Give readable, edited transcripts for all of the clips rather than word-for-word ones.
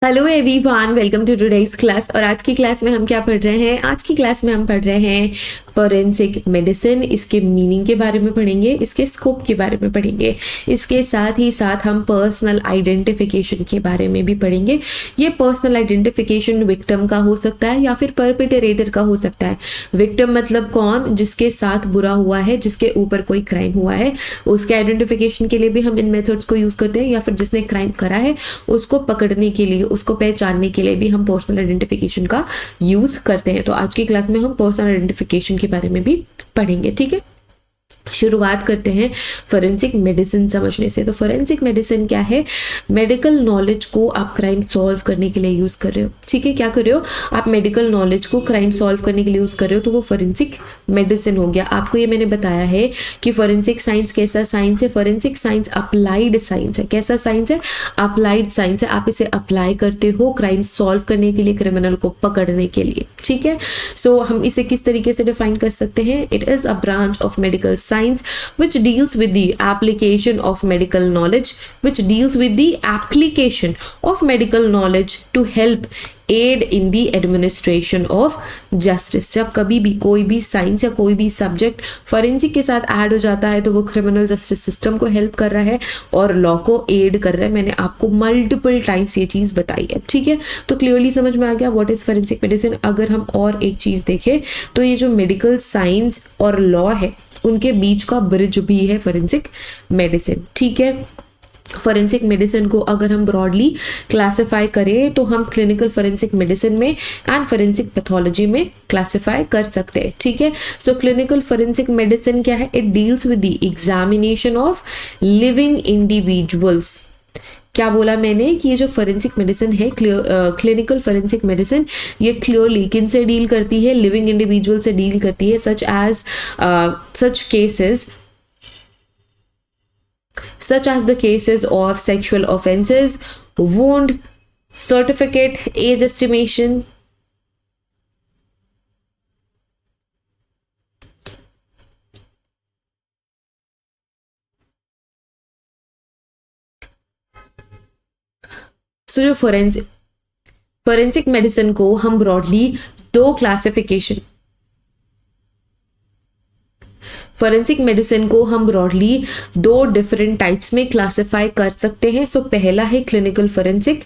Hello everyone, welcome to today's class. और आज की क्लास में हम क्या पढ़ रहे हैं? आज की क्लास में हम पढ़ रहे हैं फॉरेंसिक मेडिसिन। इसके मीनिंग के बारे में पढ़ेंगे, इसके स्कोप के बारे में पढ़ेंगे, इसके साथ ही साथ हम पर्सनल आइडेंटिफिकेशन के बारे में भी पढ़ेंगे। ये पर्सनल आइडेंटिफिकेशन विक्टिम का हो सकता है या फिर परपेट्रेटर का हो सकता है। विक्टिम मतलब कौन? जिसके साथ बुरा हुआ है, जिसके ऊपर कोई क्राइम हुआ है, उसके आइडेंटिफिकेशन के लिए भी हम इन मेथड्स को यूज करते हैं, या फिर जिसने क्राइम करा है उसको पकड़ने के लिए, उसको पहचानने के लिए भी हम पर्सनल आइडेंटिफिकेशन का यूज करते हैं। तो आज की क्लास में हम पर्सनल आइडेंटिफिकेशन के बारे में भी पढ़ेंगे। ठीक है, शुरुआत करते हैं फॉरेंसिक मेडिसिन समझने से। तो फॉरेंसिक मेडिसिन क्या है? मेडिकल नॉलेज को आप क्राइम सॉल्व करने के लिए यूज कर रहे हो। ठीक है, क्या कर रहे हो आप? मेडिकल नॉलेज को क्राइम सॉल्व करने के लिए यूज कर रहे हो, तो वो फॉरेंसिक मेडिसिन हो गया। आपको ये मैंने बताया है कि फॉरेंसिक साइंस कैसा साइंस है? फॉरेंसिक साइंस अप्लाइड साइंस है। कैसा साइंस है? अप्लाइड साइंस है। आप इसे अप्लाई करते हो क्राइम सॉल्व करने के लिए, क्रिमिनल को पकड़ने के लिए। ठीक है, सो हम इसे किस तरीके से डिफाइन कर सकते हैं? It is a branch of medical science which deals with the application of medical knowledge, which deals with the application of medical knowledge to help aid in the administration of justice। जब कभी भी कोई भी science या कोई भी subject forensic के साथ ऐड हो जाता है तो वो क्रिमिनल जस्टिस सिस्टम को हेल्प कर रहा है और लॉ को एड कर रहा है। मैंने आपको मल्टीपल टाइम्स ये चीज़ बताई है। ठीक है, तो क्लियरली समझ में आ गया व्हाट इज फॉरेंसिक मेडिसिन। अगर हम और एक चीज़ देखें तो ये जो मेडिकल साइंस और लॉ है उनके बीच का ब्रिज भी है फॉरेंसिक मेडिसिन। ठीक है, फॉरेंसिक मेडिसिन को अगर हम ब्रॉडली क्लासिफाई करें तो हम क्लिनिकल फॉरेंसिक मेडिसिन में एंड फॉरेंसिक पैथोलॉजी में क्लासिफाई कर सकते हैं। ठीक है, सो क्लिनिकल फॉरेंसिक मेडिसिन क्या है? It deals with the examination of living individuals. क्या बोला मैंने कि ये जो फॉरेंसिक मेडिसिन है, क्लिनिकल फॉरेंसिक मेडिसिन, ये क्लियरली किन से डील करती है? लिविंग इंडिविजुअल से डील करती है, such as the cases of sexual offenses, wound certificate, age estimation, तो जो फॉरेंसिक मेडिसिन को हम ब्रॉडली दो क्लासिफिकेशन फॉरेंसिक मेडिसिन को हम ब्रॉडली दो डिफरेंट टाइप्स में क्लासिफाई कर सकते हैं। सो पहला है क्लिनिकल फॉरेंसिक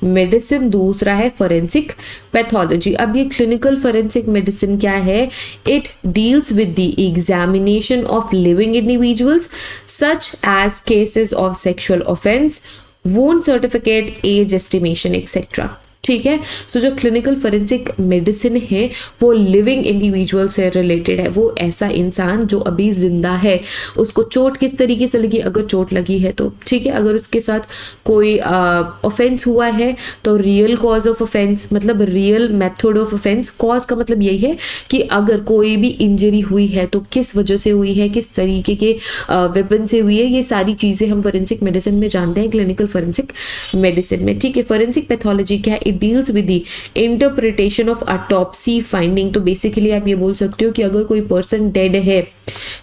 मेडिसिन, दूसरा है फॉरेंसिक पैथोलॉजी। अब ये क्लिनिकल फॉरेंसिक मेडिसिन क्या है? It deals with the examination of living individuals such as cases of sexual offence, wound certificate, age estimation etcetera. ठीक है, सो जो क्लिनिकल फॉरेंसिक मेडिसिन है वो लिविंग इंडिविजुअल से रिलेटेड है। वो ऐसा इंसान जो अभी जिंदा है, उसको चोट किस तरीके से लगी? अगर चोट लगी है तो ठीक है, अगर उसके साथ कोई ऑफेंस हुआ है तो रियल कॉज ऑफ ऑफेंस, मतलब real method of offence. Cause का मतलब यही है कि अगर कोई भी इंजरी हुई है तो किस वजह से हुई है, किस तरीके के वेपन से हुई है, ये सारी चीज़ें हम फॉरेंसिक मेडिसिन में जानते हैं, क्लिनिकल फॉरेंसिक मेडिसिन में। ठीक है, फॉरेंसिक पैथोलॉजी क्या है? Deals with the interpretation of autopsy finding. तो बेसिकली आप ये बोल सकते हो कि अगर कोई पर्सन डेड है,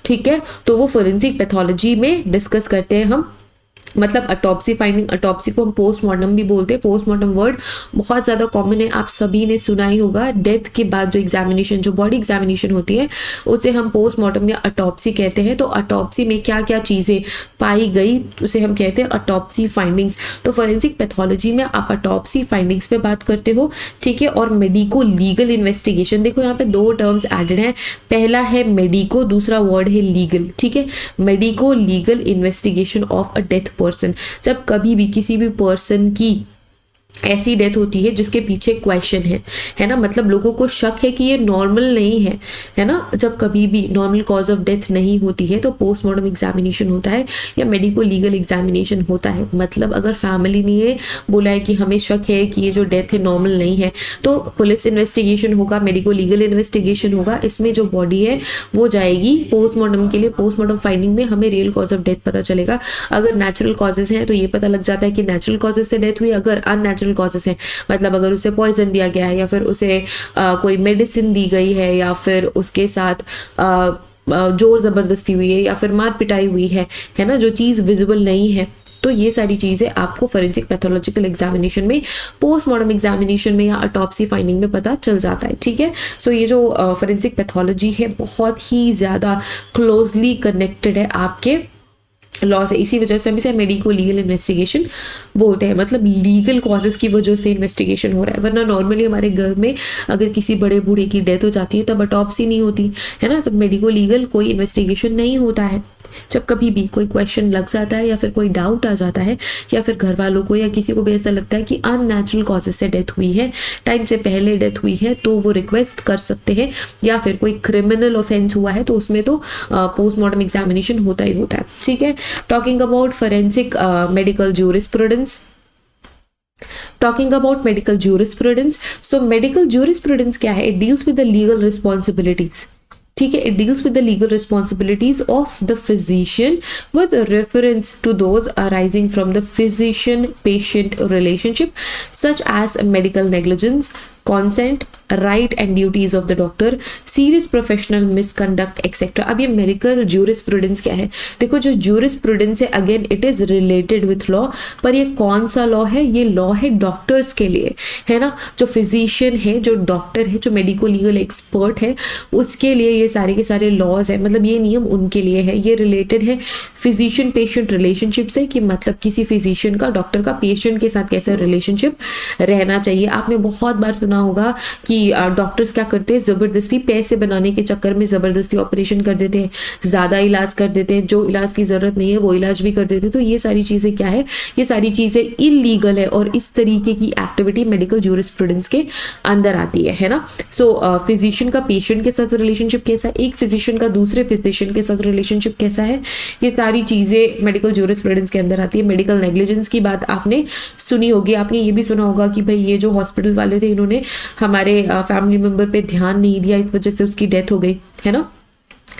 ठीक है, तो वो फोरेंसिक पैथोलॉजी में डिस्कस करते हैं हम, मतलब ऑटोप्सी फाइंडिंग। ऑटोप्सी को हम पोस्टमार्टम भी बोलते हैं। पोस्टमार्टम वर्ड बहुत ज़्यादा कॉमन है, आप सभी ने सुना ही होगा। डेथ के बाद जो एग्जामिनेशन, जो बॉडी एग्जामिनेशन होती है उसे हम पोस्टमार्टम या ऑटोप्सी कहते हैं। तो ऑटोप्सी में क्या क्या चीज़ें पाई गई उसे हम कहते हैं ऑटोप्सी फाइंडिंग्स। तो फॉरेंसिक पैथोलॉजी में आप ऑटोप्सी फाइंडिंग्स पे बात करते हो। ठीक है, और मेडिको लीगल इन्वेस्टिगेशन, देखो यहाँ पे दो टर्म्स एडेड हैं। पहला है मेडिको, दूसरा वर्ड है लीगल। ठीक है, medico legal investigation of a death person. जब कभी भी किसी भी पर्सन की ऐसी डेथ होती है जिसके पीछे क्वेश्चन है ना, मतलब लोगों को शक है कि ये नॉर्मल नहीं है ना, जब कभी भी नॉर्मल कॉज ऑफ डेथ नहीं होती है तो पोस्टमार्टम एग्जामिनेशन होता है या मेडिको लीगल एग्जामिनेशन होता है। मतलब अगर फैमिली ने ये बोला है कि हमें शक है कि ये जो डेथ है नॉर्मल नहीं है, तो पुलिस इन्वेस्टिगेशन होगा, मेडिको लीगल इन्वेस्टिगेशन होगा। इसमें जो बॉडी है वो जाएगी पोस्टमार्टम के लिए। पोस्टमार्टम फाइंडिंग में हमें रियल कॉज ऑफ डेथ पता चलेगा। अगर नेचुरल कॉजेज हैं तो ये पता लग जाता है कि नेचुरल कॉजेज से डेथ हुई। अगर अननेचुरल कॉजेस हैं, मतलब अगर उसे पॉइजन दिया गया है या फिर उसे कोई मेडिसिन दी गई है या फिर उसके साथ जोर जबरदस्ती हुई है या फिर मार पिटाई हुई है ना, जो चीज़ विजिबल नहीं है तो ये सारी चीज़ें आपको फोरेंसिक पैथोलॉजिकल एग्जामिनेशन में, पोस्टमार्टम एग्जामिनेशन में या ऑटोप्सी फाइंडिंग में पता चल जाता है, ठीक है। सो ये जो फोरेंसिक पैथोलॉजी है बहुत ही ज़्यादा क्लोजली कनेक्टेड है आपके लॉ से। इसी वजह से हम इसे मेडिको लीगल इन्वेस्टिगेशन बोलते हैं, मतलब लीगल कॉजेज की वजह से इन्वेस्टिगेशन हो रहा है। वरना नॉर्मली हमारे घर में अगर किसी बड़े बूढ़े की डेथ हो जाती है तब ऑटोप्सी नहीं होती है ना, तब मेडिको लीगल कोई इन्वेस्टिगेशन नहीं होता है। जब कभी भी कोई क्वेश्चन लग जाता है या फिर कोई डाउट आ जाता है या फिर घर वालों को या किसी को भी ऐसा लगता है कि अननेचुरल कॉजेज से डेथ हुई है, टाइम से पहले डेथ हुई है, तो वो रिक्वेस्ट कर सकते हैं। या फिर कोई क्रिमिनल ऑफेंस हुआ है तो उसमें तो पोस्टमार्टम एग्जामिनेशन होता ही होता है, ठीक है। Talking about forensic medical jurisprudence, talking about medical jurisprudence, so medical jurisprudence क्या है? It deals with the legal responsibilities, ठीक है। It deals with the legal responsibilities of the physician with reference to those arising from the physician patient relationship such as medical negligence, consent, right and duties of the doctor, serious professional misconduct etc. अब ये medical jurisprudence क्या है? देखो जो jurisprudence है again it is related with law, पर ये कौन सा लॉ है? ये लॉ है डॉक्टर्स के लिए, है ना। जो फिजिशियन है, जो डॉक्टर है, जो मेडिको लीगल एक्सपर्ट है, उसके लिए ये सारे के सारे लॉज है, मतलब ये नियम उनके लिए है। ये रिलेटेड है फिजिशियन पेशेंट रिलेशनशिप से, कि मतलब किसी फिजिशियन का, डॉक्टर का पेशेंट के साथ कैसा रिलेशनशिप रहना चाहिए। आपने बहुत बार सुना होगा कि डॉक्टर्स क्या करते हैं, जबरदस्ती पैसे बनाने के चक्कर में जबरदस्ती ऑपरेशन कर देते हैं, ज्यादा इलाज कर देते हैं, जो इलाज की जरूरत नहीं है वो इलाज भी कर देते हैं। तो ये सारी चीजें क्या है? ये सारी चीजें इलीगल है और इस तरीके की एक्टिविटी मेडिकल ज्यूरिस्प्रूडेंस के अंदर आती है ना। सो फिजिशियन का पेशेंट के साथ रिलेशनशिप कैसा है, एक फिजिशियन का दूसरे फिजिशियन के साथ रिलेशनशिप कैसा है, ये सारी चीजें मेडिकल ज्यूरिस्प्रूडेंस के अंदर आती है। मेडिकल नेग्लिजेंस की बात आपने सुनी होगी, आपने ये भी सुना होगा कि भाई ये जो हॉस्पिटल वाले थे इन्होंने हमारे फैमिली मेंबर पे ध्यान नहीं दिया, इस वजह से उसकी डेथ हो गई, है ना।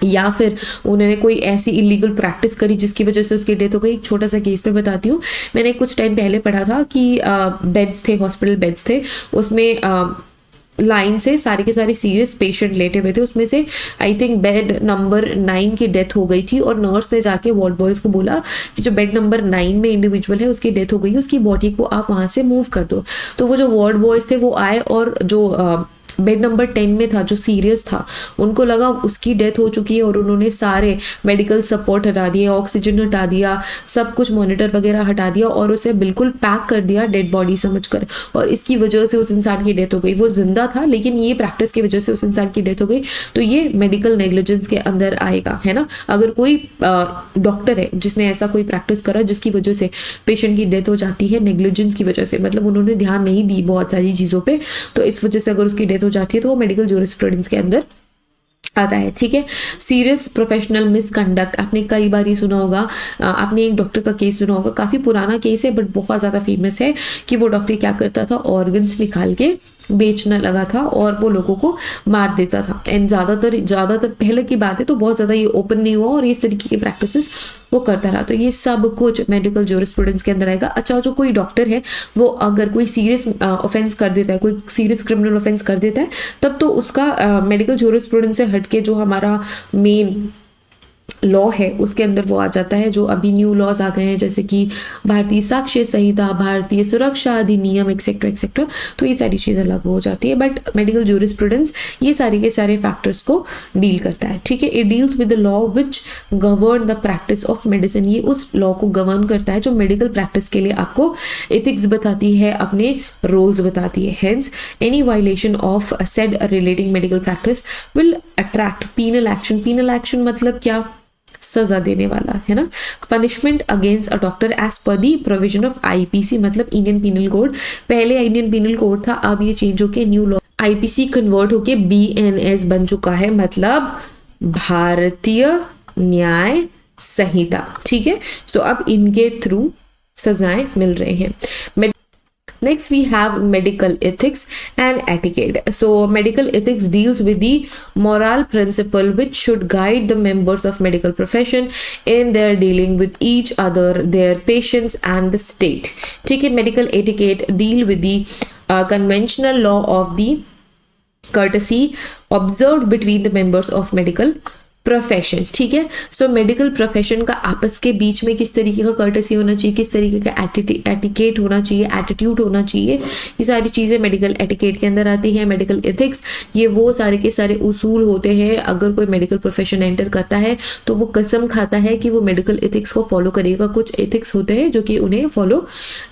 या फिर उन्होंने कोई ऐसी इलीगल प्रैक्टिस करी जिसकी वजह से उसकी डेथ हो गई। एक छोटा सा केस पे बताती हूँ, मैंने कुछ टाइम पहले पढ़ा था कि बेड्स थे, हॉस्पिटल बेड्स थे, उसमें लाइन से सारे के सारे सीरियस पेशेंट लेटे हुए थे। उसमें से आई थिंक बेड नंबर 9 की डेथ हो गई थी और नर्स ने जाके वार्ड बॉयज को बोला कि जो बेड नंबर 9 में इंडिविजुअल है उसकी डेथ हो गई, उसकी बॉडी को आप वहाँ से मूव कर दो। तो वो जो वार्ड बॉयज थे वो आए और जो बेड नंबर 10 में था, जो सीरियस था, उनको लगा उसकी डेथ हो चुकी है और उन्होंने सारे मेडिकल सपोर्ट हटा दिए, ऑक्सीजन हटा दिया, सब कुछ मॉनिटर वगैरह हटा दिया और उसे बिल्कुल पैक कर दिया डेड बॉडी समझकर, और इसकी वजह से उस इंसान की डेथ हो गई। वो जिंदा था लेकिन ये प्रैक्टिस की वजह से उस इंसान की डेथ हो गई। तो ये मेडिकल नेग्लिजेंस के अंदर आएगा, है ना। अगर कोई डॉक्टर है जिसने ऐसा कोई प्रैक्टिस करा जिसकी वजह से पेशेंट की डेथ हो जाती है, नेग्लिजेंस की वजह से, मतलब उन्होंने ध्यान नहीं दी बहुत सारी चीज़ों पर, तो इस वजह से अगर उसकी डेथ हो जाती है तो वो मेडिकल ज्यूरिस्प्रूडेंस के अंदर आता है, ठीक है। सीरियस प्रोफेशनल मिसकंडक्ट आपने कई बार ही सुना होगा। आपने एक डॉक्टर का केस सुना होगा, काफी पुराना केस है बट बहुत ज्यादा फेमस है, कि वो डॉक्टर क्या करता था, ऑर्गन्स निकाल के बेचने लगा था और वो लोगों को मार देता था। एंड ज्यादातर पहले की बात है तो बहुत ज्यादा ये ओपन नहीं हुआ और इस तरीके की प्रैक्टिसेस वो करता रहा। तो ये सब कुछ मेडिकल ज्यूरिस्प्रूडेंस के अंदर आएगा। अच्छा, जो कोई डॉक्टर है वो अगर कोई सीरियस ऑफेंस कर देता है, कोई सीरियस क्रिमिनल ऑफेंस कर देता है, तब तो उसका मेडिकल ज्यूरिस्प्रूडेंस से हटके जो हमारा मेन लॉ है उसके अंदर वो आ जाता है। जो अभी न्यू लॉज आ गए हैं जैसे कि भारतीय साक्ष्य संहिता, भारतीय सुरक्षा अधिनियम एक्सेट्रा एक्सेट्रा, तो ये सारी चीज़ें लागू हो जाती है। बट मेडिकल ज्यूरिस्प्रूडेंस ये सारे के सारे फैक्टर्स को डील करता है, ठीक है। It deals with the law which govern the practice of medicine, ये उस लॉ को गवर्न करता है जो मेडिकल प्रैक्टिस के लिए आपको एथिक्स बताती है, अपने रोल्स बताती है। Hence any violation of said relating medical practice will attract penal action. Penal action मतलब क्या? सजा देने वाला, है ना। Punishment against a doctor as per the provision of IPC, मतलब इंडियन पीनल कोड। पहले इंडियन पीनल कोड था, अब ये चेंज होके न्यू लॉ आईपीसी कन्वर्ट होके बीएनएस बन चुका है, मतलब भारतीय न्याय संहिता, ठीक है। सो अब इनके थ्रू सजाएं मिल रहे हैं। Next we have medical ethics and etiquette. So medical ethics deals with the moral principle which should guide the members of medical profession in their dealing with each other, their patients and the state. ठीक है, medical etiquette deal with the conventional law of the courtesy observed between the members of medical profession, ठीक है। So medical profession का आपस के बीच में किस तरीके का कर्टेसी होना चाहिए, किस तरीके का एटिकेट होना चाहिए, एटीट्यूड होना चाहिए, ये सारी चीज़ें मेडिकल एटिकेट के अंदर आती है। मेडिकल एथिक्स, ये वो सारे के सारे उसूल होते हैं, अगर कोई मेडिकल प्रोफेशन एंटर करता है तो वो कसम खाता है कि वो मेडिकल एथिक्स को फॉलो करेगा। कुछ एथिक्स होते हैं जो कि उन्हें फॉलो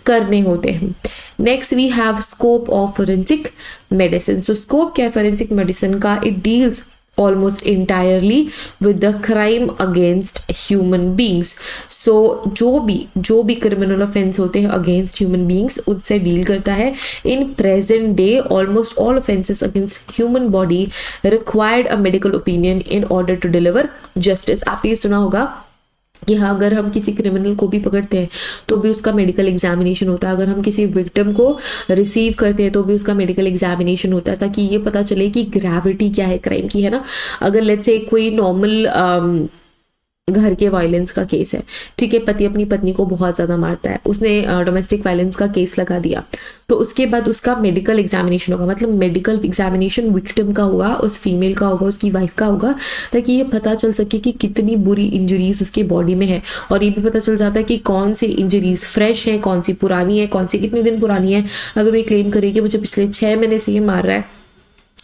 करने होते हैं। Next we have scope of forensic medicine. So scope क्या है फोरेंसिक मेडिसिन का? It deals almost entirely with the crime against human beings. So जो भी criminal offense होते हैं against human beings उससे deal करता है। In present day almost all offenses against human body required a medical opinion in order to deliver justice. आपने ये सुना होगा कि हाँ, अगर हम किसी क्रिमिनल को भी पकड़ते हैं तो भी उसका मेडिकल एग्जामिनेशन होता है, अगर हम किसी विक्टिम को रिसीव करते हैं तो भी उसका मेडिकल एग्जामिनेशन होता है, ताकि ये पता चले कि ग्रेविटी क्या है क्राइम की, है ना। अगर लेट्स से कोई नॉर्मल घर के वायलेंस का केस है, ठीक है, पति अपनी पत्नी को बहुत ज़्यादा मारता है, उसने डोमेस्टिक वायलेंस का केस लगा दिया, तो उसके बाद उसका मेडिकल एग्जामिनेशन होगा, मतलब मेडिकल एग्जामिनेशन विक्टिम का होगा, उस फीमेल का होगा, उसकी वाइफ का होगा, ताकि ये पता चल सके कि कितनी बुरी इंजरीज उसकी बॉडी में है। और ये भी पता चल जाता है कि कौन सी इंजरीज फ्रेश है, कौन सी पुरानी है, कौन सी कितने दिन पुरानी है। अगर वो क्लेम करे कि मुझे पिछले 6 महीने से ये मार रहा है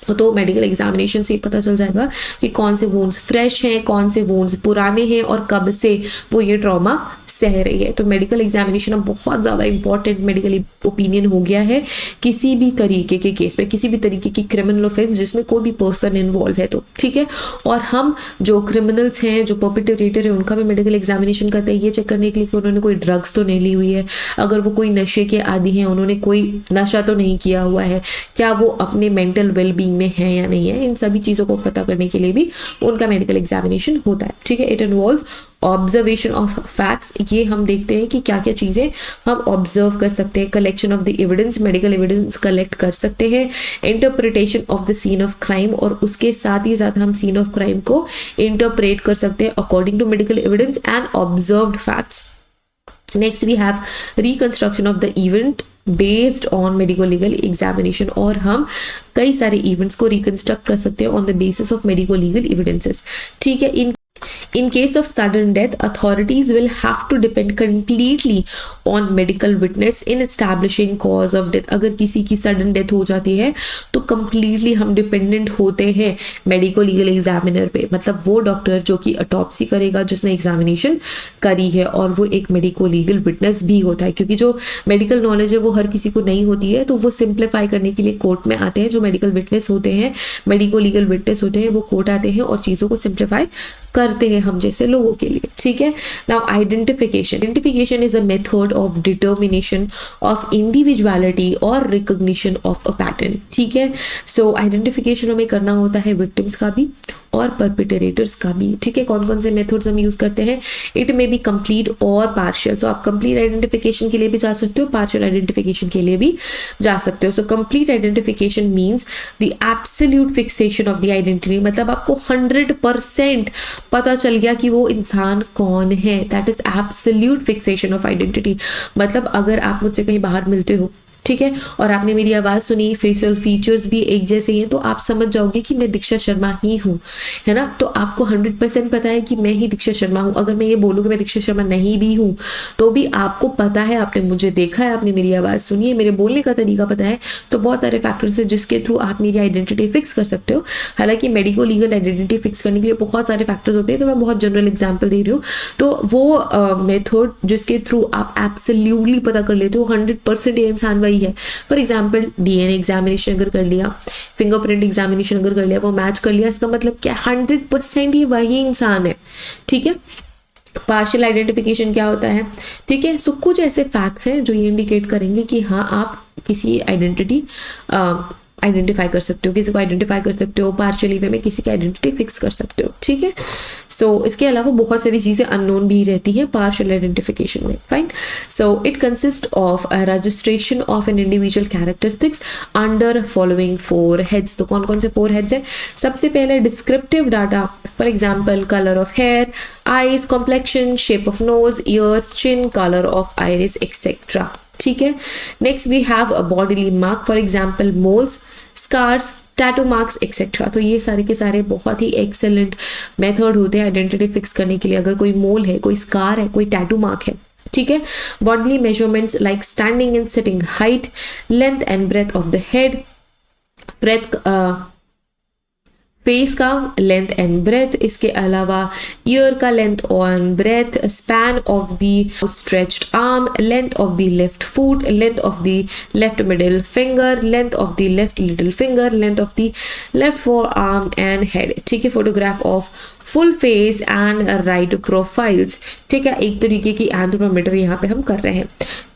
तो मेडिकल एग्जामिनेशन से पता चल जाएगा कि कौन से वुंड्स फ्रेश हैं, कौन से वुंड्स पुराने हैं और कब से वो ये ट्रॉमा सह रही है। तो मेडिकल एग्जामिनेशन अब बहुत ज़्यादा इंपॉर्टेंट मेडिकल ओपिनियन हो गया है किसी भी तरीके के केस में, किसी भी तरीके की क्रिमिनल ऑफेंस जिसमें कोई भी पर्सन इन्वॉल्व है तो, ठीक है। और हम जो क्रिमिनल्स हैं, जो पर्पेट्रेटर है, उनका भी मेडिकल एग्जामिनेशन करते हैं ये चेक करने के लिए कि उन्होंने कोई ड्रग्स तो नहीं ली हुई है, अगर वो कोई नशे के आदी हैं, उन्होंने कोई नशा तो नहीं किया हुआ है, क्या वो अपने मेंटल वेलबींग में है या नहीं है, इन सभी चीज़ों को पता करने के लिए भी उनका मेडिकल एग्जामिनेशन होता है, ठीक है। It involves observation of facts, ये हम देखते हैं कि क्या क्या चीज़ें हम ऑब्जर्व कर सकते हैं। Collection of the evidence, medical evidence collect कर सकते हैं। Interpretation of the scene of crime, और उसके साथ ही साथ हम सीन ऑफ क्राइम को इंटरप्रेट कर सकते हैं according to medical evidence and observed facts. Next we have reconstruction of the event based on medical legal examination, और हम कई सारे इवेंट्स को रिकंस्ट्रक्ट कर सकते हैं on the basis of medical legal evidences, ठीक है। In case of sudden death, authorities will have to depend completely on medical witness in establishing cause of death. अगर किसी की sudden death हो जाती है तो completely हम dependent होते हैं मेडिको लीगल एग्जामिनर पे, मतलब वो डॉक्टर जो कि ऑटोप्सी करेगा, जिसने एग्जामिनेशन करी है, और वो एक मेडिको लीगल विटनेस भी होता है, क्योंकि जो मेडिकल नॉलेज है वो हर किसी को नहीं होती है, तो वो सिंप्लीफाई करने के लिए कोर्ट में आते हैं। जो मेडिकल विटनेस होते हैं, मेडिको लीगल विटनेस होते हैं, वो कोर्ट आते हैं और चीज़ों को सिंप्लीफाई करते हैं हम जैसे लोगों के लिए, ठीक है। Now identification is a method of determination of individuality और रिकॉग्निशन ऑफ अ पैटर्न, ठीक है। सो आइडेंटिफिकेशन हमें करना होता है विक्टिम्स का भी और परपिटरेटर्स का भी, ठीक है। कौन कौन से मेथड्स हम यूज करते हैं? इट मे बी कंप्लीट और पार्शियल। सो आप कंप्लीट आइडेंटिफिकेशन के लिए भी जा सकते हो, पार्शियल आइडेंटिफिकेशन के लिए भी जा सकते हो। So complete identification means the absolute fixation of the identity, मतलब आपको 100% पता चल गया कि वो इंसान कौन है। That is absolute fixation of identity. मतलब अगर आप मुझसे कहीं बाहर मिलते हो, ठीक है, और आपने मेरी आवाज़ सुनी, फेशियल फीचर्स भी एक जैसे ही हैं, तो आप समझ जाओगे कि मैं दीक्षा शर्मा ही हूँ, है ना। तो आपको 100% पता है कि मैं ही दीक्षा शर्मा हूँ। अगर मैं ये बोलूँ कि मैं दीक्षा शर्मा नहीं भी हूँ तो भी आपको पता है, आपने मुझे देखा है, आपने मेरी आवाज़ सुनी है, मेरे बोलने का तरीका पता है। तो बहुत सारे फैक्टर्स हैं जिसके थ्रू आप मेरी आइडेंटिटी फिक्स कर सकते हो। हालांकि मेडिको लीगल आइडेंटिटी फिक्स करने के लिए बहुत सारे फैक्टर्स होते हैं, तो मैं बहुत जनरल एग्जाम्पल दे रही हूँ। तो वो मेथड जिसके थ्रू आप एब्सोल्यूटली पता कर लेते हो 100% ये इंसान वही है। फॉर एग्जाम्पल डीएनए एग्जामिनेशन अगर कर लिया, फिंगरप्रिंट एग्जामिनेशन अगर कर लिया, वो मैच कर लिया, इसका मतलब क्या 100% ये वही इंसान है, ठीक है। पार्शियल आइडेंटिफिकेशन क्या होता है, ठीक है। सो कुछ ऐसे फैक्ट्स हैं जो ये इंडिकेट करेंगे कि हाँ आप किसी आइडेंटिटी आइडेंटिफाई कर सकते हो, किसी को आइडेंटिफाई कर सकते हो, पार्शियली वे में किसी की आइडेंटिटी फिक्स कर सकते हो, ठीक है। सो इसके अलावा बहुत सारी चीज़ें अननोन भी रहती हैं पार्शियल आइडेंटिफिकेशन में, fine. So it consist of a registration of an individual characteristics under following 4 heads. तो कौन कौन से 4 हेड्स है? सबसे पहले descriptive data, for example colour of hair, eyes, complexion, shape of nose, ears, chin, colour of iris etcetera, ठीक है। Next we have a bodily mark, for example moles, scars, tattoo marks etcetera. तो ये सारे के सारे बहुत ही excellent method होते हैं आइडेंटिटी फिक्स करने के लिए। अगर कोई मोल है, कोई स्कार है, कोई टैटू मार्क है, ठीक है। Bodily measurements like standing and sitting height, length and breadth of the head, breadth face का लेंथ एंड ब्रेथ, इसके अलावा ईयर का लेंथ और breadth, span of the stretched arm, length of the left foot, length of the left middle finger, length of the left little finger, length of the left forearm and head, ठीक है। Photograph of full face and right profiles, ठीक है। एक तरीके की anthropometry यहाँ पे हम कर रहे हैं,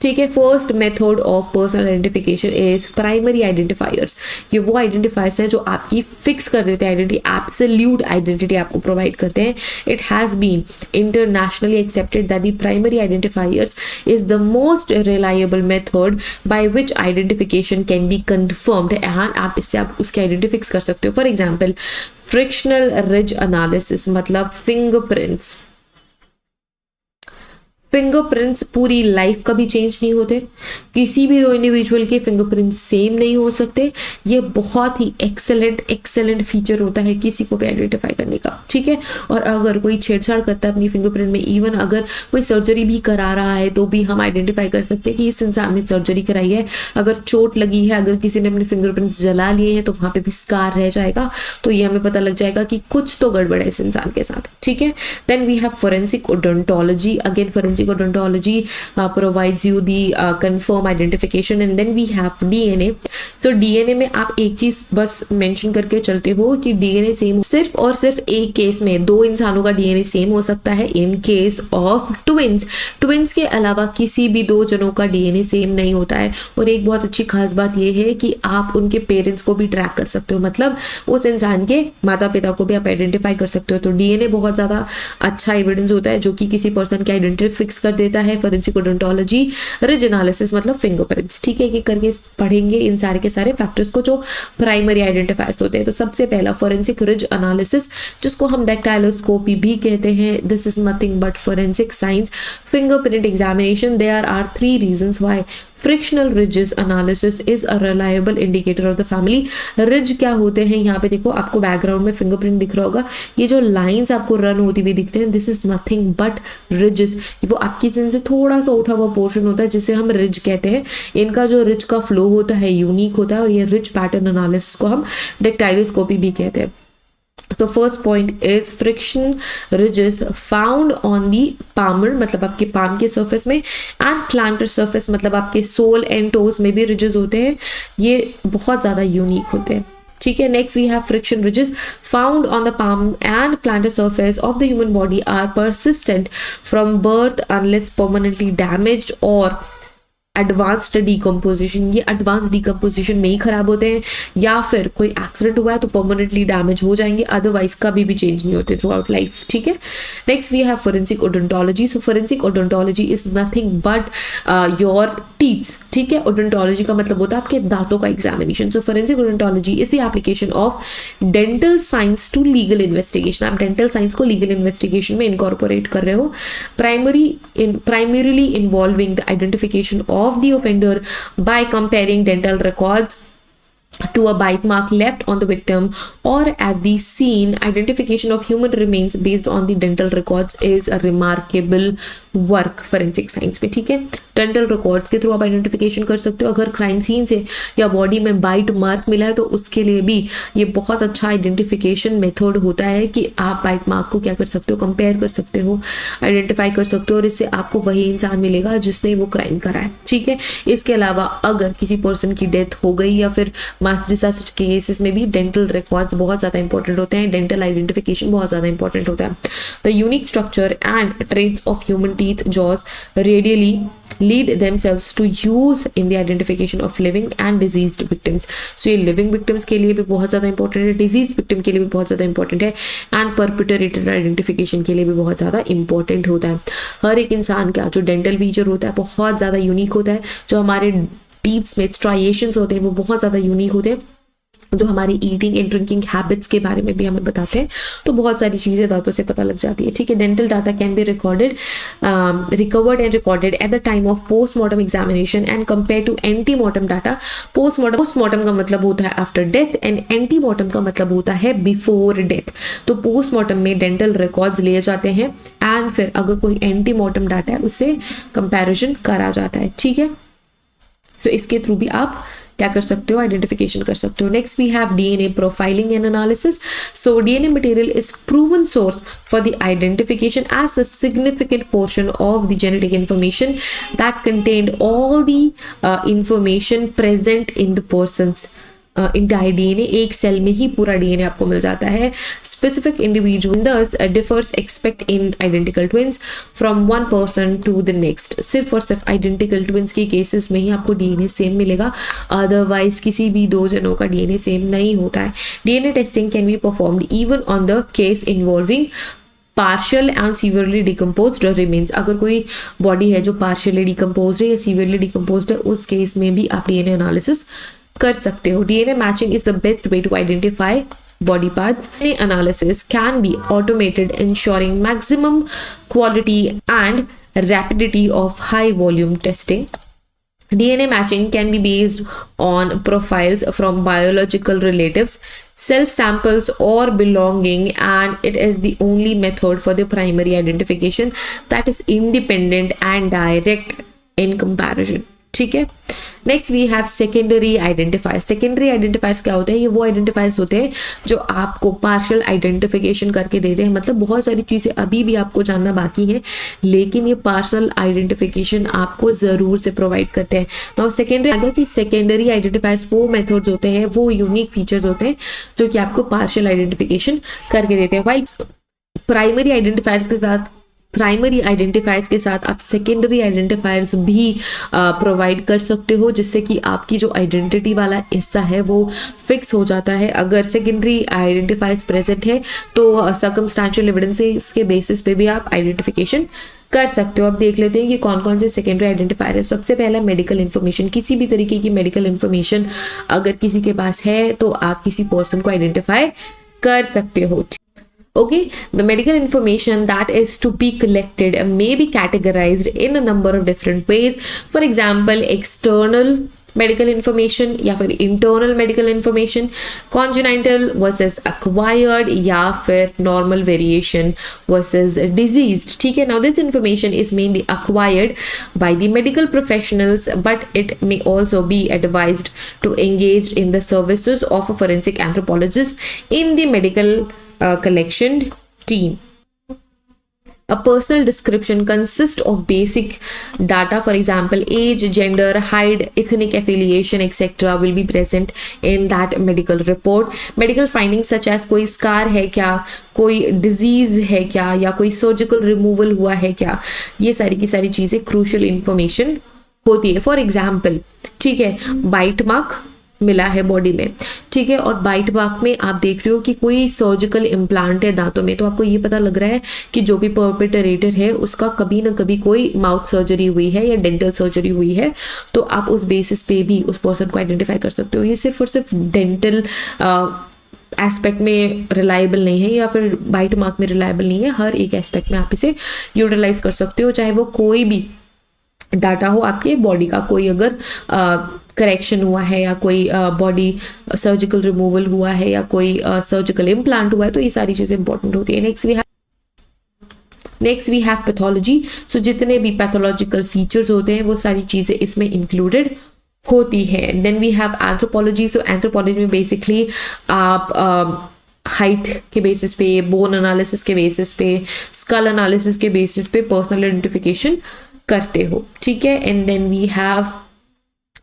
ठीक है। First method of personal identification is primary identifiers. ये वो आइडेंटिफायर्स हैं जो आपकी फिक्स कर देते हैं आइडेंटिटी, एब्सोल्यूट आइडेंटिटी आपको प्रोवाइड करते हैं। It has been internationally accepted that the primary identifiers is the most reliable method by which identification can be confirmed, and आप इससे आप उसकी आइडेंटिटी फिक्स कर सकते हो। For example frictional ridge analysis, मतलब फिंगरप्रिंट्स। फिंगरप्रिंट्स पूरी लाइफ कभी चेंज नहीं होते, किसी भी दो इंडिविजुअल के फिंगरप्रिंट्स सेम नहीं हो सकते। ये बहुत ही एक्सेलेंट फीचर होता है किसी को भी आइडेंटिफाई करने का, ठीक है। और अगर कोई छेड़छाड़ करता है अपनी फिंगरप्रिंट में, इवन अगर कोई सर्जरी भी करा रहा है, तो भी हम आइडेंटिफाई कर सकते हैं कि इस इंसान ने सर्जरी कराई है। अगर चोट लगी है, अगर किसी ने अपने फिंगरप्रिंट्स जला लिए हैं, तो वहाँ पे भी स्कार रह जाएगा, तो ये हमें पता लग जाएगा कि कुछ तो गड़बड़ है इस इंसान के साथ, ठीक है। Then we have forensic odontology. Again forensic odontology provides you the confirm identification, and then we have DNA. So DNA में आप एक चीज बस मेंशन करके चलते हो कि DNA सेम, सिर्फ और सिर्फ एक केस में दो इंसानों का DNA सेम हो सकता है, in case of twins. Twins के अलावा किसी भी दो जनों का DNA सेम नहीं होता है। और एक बहुत अच्छी खास बात यह है कि आप उनके पेरेंट्स को भी ट्रैक कर सकते हो, मतलब उस इंसान के माता पिता को भी आप आइडेंटिफाई कर सकते हो। तो DNA बहुत ज्यादा अच्छा एविडेंस होता है जो कि किसी पर्सन की आइडेंटिटी फिक्स कर देता है। फोरेंसिक ओडोंटोलॉजी, रिज एनालिसिस मतलब फिंगरप्रिंट्स, ठीक है। कि करके पढ़ेंगे इन सारे के सारे फैक्टर्स को जो प्राइमरी आइडेंटिफायर्स होते हैं। तो सबसे पहला फोरेंसिक रिज एनालिसिस, जिसको हम डेक्टाइलोस्कोपी भी कहते हैं। This is nothing but forensic science fingerprint examination. There are 3 reasons why frictional ridges analysis is a reliable indicator of the family. Ridge क्या होते हैं, यहाँ पे देखो आपको बैकग्राउंड में फिंगरप्रिंट दिख रहा होगा, ये जो लाइंस आपको रन होती हुई दिखते हैं, this is nothing but ridges. वो आपकी स्किन से थोड़ा सा उठा हुआ पोर्शन होता है जिसे हम रिज कहते हैं। इनका जो रिज का फ्लो होता है यूनिक होता है, और ये रिज पैटर्न एनालिसिस को हम डेक्टाइलोस्कोपी भी कहते हैं। So first point is friction ridges found on the palmar, मतलब आपके पाम के सरफेस में, and plantar surface मतलब आपके सोल एंड टोज में भी ridges होते हैं। ये बहुत ज़्यादा यूनिक होते हैं, ठीक है। Next we have friction ridges found on the palm and plantar surface of the human body are persistent from birth unless permanently damaged or advanced decomposition. ये एडवांस डिकम्पोजिशन में ही खराब होते हैं, या फिर कोई एक्सीडेंट हुआ है तो परमानेंटली डैमेज हो जाएंगे, अदरवाइज कभी भी चेंज नहीं होते थ्रू आउट लाइफ, ठीक है। Next we have forensic odontology. So forensic odontology is nothing but your teeths, ठीक है। ओडोंटोलॉजी का मतलब होता है आपके दांतों का examination. So forensic odontology is the application of dental science to legal investigation. आप डेंटल साइंस को लीगल इन्वेस्टिगेशन में इनकॉर्पोरेट कर रहे हो, primarily involving the identification of the offender by comparing dental records to a bite mark left on the victim or at the scene. Identification of human remains based on the dental records is a remarkable work forensic science में, ठीक है। Dental records के through आप identification कर सकते हो। अगर crime scene से या बॉडी में बाइट मार्क मिला है तो उसके लिए भी ये बहुत अच्छा आइडेंटिफिकेशन मेथड होता है कि आप बाइट मार्क को क्या कर सकते हो, कंपेयर कर सकते हो, आइडेंटिफाई कर सकते हो, और इससे आपको वही इंसान मिलेगा जिसने वो क्राइम करा है, ठीक है। इसके अलावा अगर किसी पर्सन की डेथ हो गई या फिर मास डिजास्टर के केसेस में भी डेंटल रिकॉर्ड्स बहुत ज़्यादा इंपॉर्टेंट होते हैं, डेंटल आइडेंटिफिकेशन बहुत ज़्यादा इंपॉर्टेंट होता है। The unique structure and traits of human teeth, jaws, radially lead themselves to use in the identification of living and diseased victims. So ये living victims के लिए भी बहुत ज़्यादा important है, diseased victim के लिए भी बहुत ज़्यादा important है, and perpetrator identification के लिए भी बहुत ज़्यादा important होता है। हर एक इंसान का जो dental feature होता है बहुत ज़्यादा unique होता है, जो हमारे teeth में striations होते हैं वो बहुत ज़्यादा unique होते हैं, जो हमारी ईटिंग एंड ड्रिंकिंग हैबिट्स के बारे में भी हमें बताते हैं। तो बहुत सारी चीज़ें दांतों से पता लग जाती है, ठीक है। Dental data can be recovered and recorded at the time of postmortem examination and compare to antemortem data. Postmortem का मतलब होता है आफ्टर डेथ एंड एंटीमार्टम का मतलब होता है बिफोर डेथ। तो पोस्टमार्टम में डेंटल रिकॉर्ड्स लिए जाते हैं एंड फिर अगर कोई एंटीमार्टम डाटा है उससे कंपैरिजन करा जाता है, ठीक है। तो इसके थ्रू भी आप क्या कर सकते हो, आइडेंटिफिकेशन कर सकते हो। Next we have DNA profiling and analysis. So DNA material is proven source for the identification as a significant portion of the genetic information that contained all the information present in the person's entire DNA. एक cell में ही पूरा DNA आपको मिल जाता है। Specific individual thus differs expect in identical twins from one person to the next. सिर्फ और सिर्फ आइडेंटिकल ट्विंस के केसेस में ही आपको डीएनए सेम मिलेगा, अदरवाइज किसी भी दो जनों का डीएनए सेम नहीं होता है। DNA testing can be performed even on the case involving partial and severely decomposed remains. अगर कोई बॉडी है जो पार्शियली डिकम्पोज्ड है या सीवियरली डिकम्पोज्ड है, उस केस में भी आप डीएनए एनालिसिस कर सकते हो। DNA matching is the best way to identify body parts. DNA analysis can be automated, ensuring maximum quality and rapidity of high volume testing. DNA matching can be based on profiles from biological relatives, self samples or belonging, and it is the only method for the primary identification that is independent and direct in comparison. ठीक है। Next we have secondary identifiers. Secondary identifiers क्या होते हैं? ये वो identifiers होते हैं जो आपको पार्शियल आइडेंटिफिकेशन करके देते हैं। मतलब बहुत सारी चीज़ें अभी भी आपको जानना बाकी है, लेकिन ये पार्शियल आइडेंटिफिकेशन आपको ज़रूर से प्रोवाइड करते हैं। नाउ सेकेंडरी आगे कि सेकेंडरी आइडेंटिफायर्स वो मेथड्स होते हैं, वो यूनिक फीचर्स होते हैं जो कि आपको पार्शियल आइडेंटिफिकेशन करके देते हैं। वाइल प्राइमरी आइडेंटिफायर्स के साथ आप सेकेंडरी आइडेंटिफायर्स भी प्रोवाइड कर सकते हो, जिससे कि आपकी जो आइडेंटिटी वाला हिस्सा है वो फिक्स हो जाता है। अगर सेकेंडरी आइडेंटिफायर्स प्रेजेंट है तो सर्कमस्टेंशियल एविडेंसेस के बेसिस पे भी आप आइडेंटिफिकेशन कर सकते हो। अब देख लेते हैं कि कौन कौन से सेकेंडरी आइडेंटिफायर है। सबसे पहला मेडिकल इन्फॉर्मेशन। किसी भी तरीके की मेडिकल इन्फॉर्मेशन अगर किसी के पास है तो आप किसी पर्सन को आइडेंटिफाई कर सकते हो। Okay, the medical information that is to be collected may be categorized in a number of different ways. For example, external medical information या फिर internal medical information, congenital versus acquired या फिर normal variation versus diseased. ठीक है, now this information is mainly acquired by the medical professionals, but it may also be advised to engage in the services of a forensic anthropologist in the medical collection team. A personal description consists of basic data, for example, age, gender, height, ethnic affiliation, etc. will be present in that medical report. Medical findings such as कोई scar है क्या, कोई disease है क्या, या कोई surgical removal हुआ है क्या, ये सारी की सारी चीज़ें crucial information होती है। For example, ठीक है, bite mark मिला है बॉडी में, ठीक है, और बाइट मार्क में आप देख रहे हो कि कोई सर्जिकल इम्प्लांट है दांतों में, तो आपको ये पता लग रहा है कि जो भी परपेट्रेटर है उसका कभी ना कभी कोई माउथ सर्जरी हुई है या डेंटल सर्जरी हुई है, तो आप उस बेसिस पे भी उस पर्सन को आइडेंटिफाई कर सकते हो। ये सिर्फ और सिर्फ डेंटल एस्पेक्ट में रिलायबल नहीं है या फिर बाइट मार्क में रिलायबल नहीं है, हर एक एस्पेक्ट में आप इसे यूटिलाइज कर सकते हो, चाहे वो कोई भी डाटा हो आपके बॉडी का। कोई अगर करेक्शन हुआ है या कोई बॉडी सर्जिकल रिमूवल हुआ है या कोई सर्जिकल इम्प्लांट हुआ है, तो ये सारी चीज़ें इंपॉर्टेंट होती है। Next we have pathology. So जितने भी पैथोलॉजिकल फीचर्स होते हैं वो सारी चीज़ें इसमें इंक्लूडेड होती है। Then we have anthropology. So anthropology में बेसिकली आप हाइट के बेसिस पे, बोन एनालिसिस के बेसिस पे, स्कल एनालिसिस के बेसिस पे पर्सनल आइडेंटिफिकेशन करते हो, ठीक है। And then we have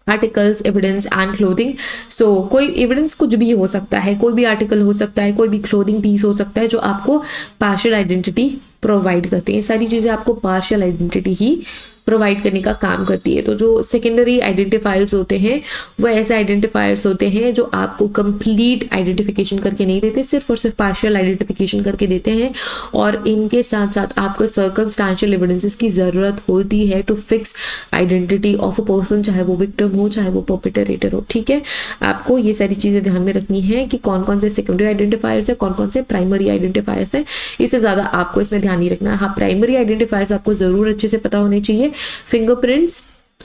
articles, evidence and clothing. So कोई एविडेंस कुछ भी हो सकता है, कोई भी आर्टिकल हो सकता है, कोई भी क्लोथिंग पीस हो सकता है जो आपको पार्शियल आइडेंटिटी प्रोवाइड करते हैं। ये सारी चीज़ें आपको पार्शियल आइडेंटिटी ही प्रोवाइड करने का काम करती है। तो जो सेकेंडरी आइडेंटिफायर्स होते हैं वो ऐसे आइडेंटिफायर्स होते हैं जो आपको कंप्लीट आइडेंटिफिकेशन करके नहीं देते, सिर्फ और सिर्फ पार्शियल आइडेंटिफिकेशन करके देते हैं, और इनके साथ साथ आपको सर्कमस्टेंशियल एविडेंसेस की ज़रूरत होती है to fix identity of a person, चाहे वो विक्टिम हो चाहे वो परपेट्रेटर हो। ठीक है, आपको ये सारी चीज़ें ध्यान में रखनी है कि कौन कौन से सेकेंडरी आइडेंटिफायर्स है, कौन कौन से प्राइमरी आइडेंटिफायर्स हैं, इससे ज़्यादा आपको इसमें ध्यान नहीं रखना है। हाँ, प्राइमरी आइडेंटिफायर्स आपको ज़रूर अच्छे से पता होने चाहिए, fingerprints,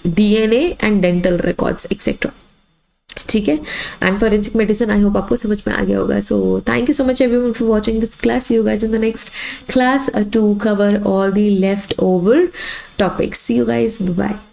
DNA and dental records etcetera. ठीक है, and forensic medicine I hope आपको समझ में आ गया होगा। So thank you so much everyone for watching this class. See you guys in the next class to cover all the leftover topics. See you guys, bye bye.